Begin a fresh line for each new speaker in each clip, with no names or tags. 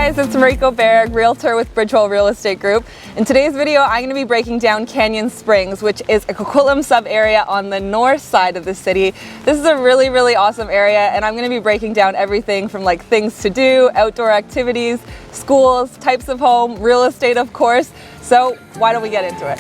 guys, it's Mariko Berg, realtor with Bridgewell Real Estate Group. In today's video, I'm going to be breaking down Canyon Springs, which is a Coquitlam sub-area on the north side of the city. This is a really awesome area, and I'm going to be breaking down everything from like things to do, outdoor activities, schools, types of home, real estate of course. So why don't we get into it?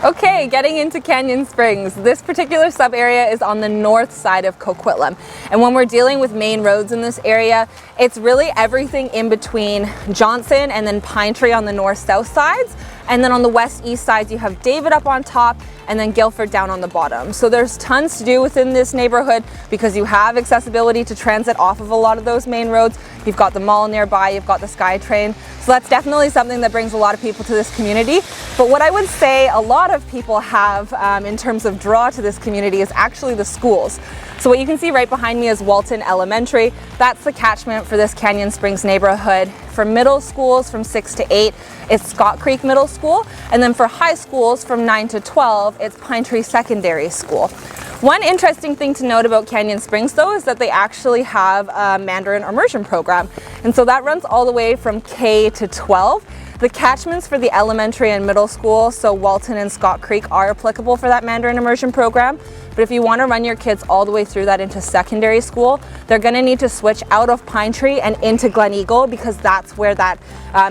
Okay, getting into Canyon Springs. This particular sub-area is on the north side of Coquitlam. And when we're dealing with main roads in this area, it's really everything in between Johnson and then Pine Tree on the north-south sides. And then on the west-east sides, you have David up on top and then Guilford down on the bottom. So there's tons to do within this neighborhood because you have accessibility to transit off of a lot of those main roads. You've got the mall nearby, you've got the SkyTrain. So that's definitely something that brings a lot of people to this community. But what I would say a lot of people have in terms of draw to this community is actually the schools. So what you can see right behind me is Walton Elementary. That's the catchment for this Canyon Springs neighborhood. For middle schools from 6 to 8, it's Scott Creek Middle School. And then for high schools from 9 to 12, it's Pine Tree Secondary School. One interesting thing to note about Canyon Springs though is that they actually have a Mandarin immersion program. And so that runs all the way from K to 12. The catchments for the elementary and middle school, so Walton and Scott Creek, are applicable for that Mandarin immersion program. But if you want to run your kids all the way through that into secondary school, they're going to need to switch out of Pine Tree and into Glen Eagle because that's where that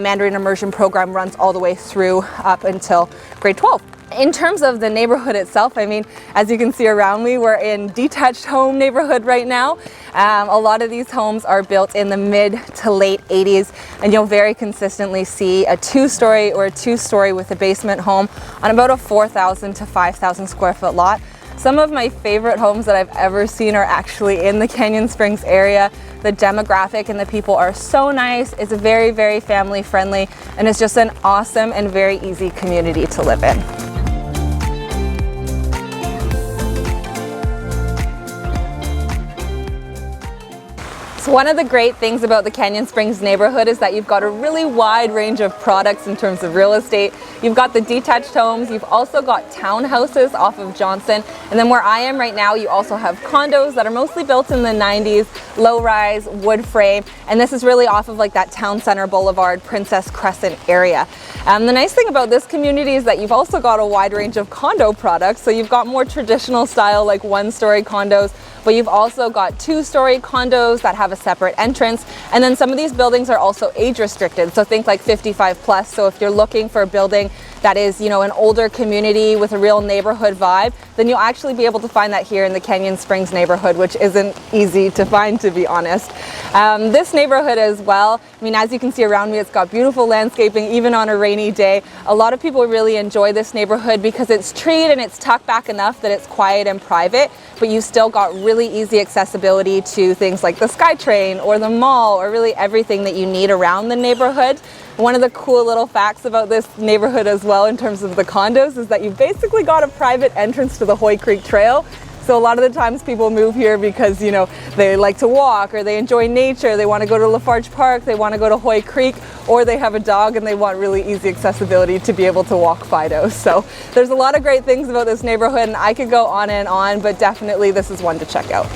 Mandarin immersion program runs all the way through up until grade 12. In terms of the neighborhood itself, I mean, as you can see around me, we're in detached home neighborhood right now. A lot of these homes are built in the mid to late 80s, and you'll very consistently see a two-story or a two-story with a basement home on about a 4,000 to 5,000 square foot lot. Some of my favorite homes that I've ever seen are actually in the Canyon Springs area. The demographic and the people are so nice. It's very family friendly, and it's just an awesome and very easy community to live in. So one of the great things about the Canyon Springs neighborhood is that you've got a really wide range of products in terms of real estate. You've got the detached homes, you've also got townhouses off of Johnson, and then where I am right now you also have condos that are mostly built in the 90s, low-rise, wood frame, and this is really off of like that Town Center Boulevard, Princess Crescent area. The nice thing about this community is that you've also got a wide range of condo products, so you've got more traditional style like one-story condos, but you've also got two-story condos that have a separate entrance, and then some of these buildings are also age restricted, so think like 55 plus. So if you're looking for a building that is, you know, an older community with a real neighborhood vibe, then you'll actually be able to find that here in the Canyon Springs neighborhood, which isn't easy to find, to be honest. This neighborhood as well, I mean, as you can see around me, it's got beautiful landscaping even on a rainy day. A lot of people really enjoy this neighborhood because it's treed and it's tucked back enough that it's quiet and private, but you still got really easy accessibility to things like the SkyTrain or the mall or really everything that you need around the neighborhood. One of the cool little facts about this neighborhood as well in terms of the condos is that you've basically got a private entrance to the Hoy Creek Trail. So a lot of the times people move here because, you know, they like to walk or they enjoy nature, they want to go to Lafarge Park, they want to go to Hoy Creek, or they have a dog and they want really easy accessibility to be able to walk Fido. So there's a lot of great things about this neighborhood, and I could go on and on, but definitely this is one to check out.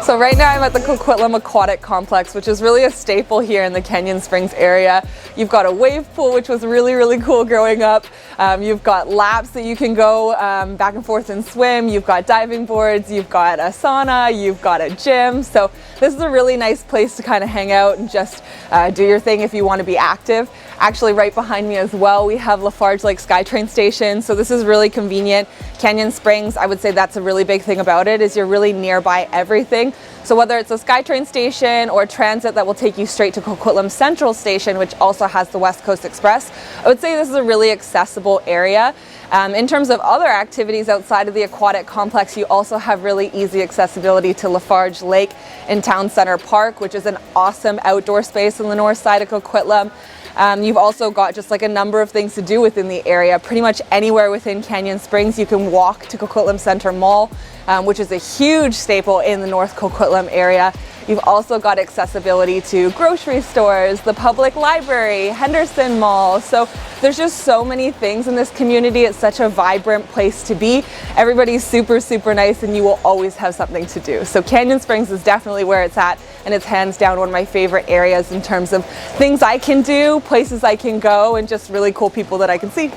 So right now I'm at the Coquitlam Aquatic Complex, which is really a staple here in the Canyon Springs area. You've got a wave pool, which was really cool growing up. You've got laps that you can go back and forth and swim. You've got diving boards, you've got a sauna, you've got a gym. So this is a really nice place to kind of hang out and just do your thing if you want to be active. Actually, right behind me as well, we have Lafarge Lake SkyTrain station. So this is really convenient. Canyon Springs, I would say that's a really big thing about it, is you're really nearby everything. So whether it's a SkyTrain station or transit that will take you straight to Coquitlam Central Station, which also has the West Coast Express, I would say this is a really accessible area. In terms of other activities outside of the aquatic complex, you also have really easy accessibility to Lafarge Lake and Town Center Park, which is an awesome outdoor space on the north side of Coquitlam. You've also got just like a number of things to do within the area. Pretty much anywhere within Canyon Springs, you can walk to Coquitlam Center Mall, which is a huge staple in the North Coquitlam area. You've also got accessibility to grocery stores, the public library, Henderson Mall. So there's just so many things in this community. It's such a vibrant place to be. Everybody's super, super nice, and you will always have something to do. So Canyon Springs is definitely where it's at, and it's hands down one of my favorite areas in terms of things I can do, places I can go, and just really cool people that I can see.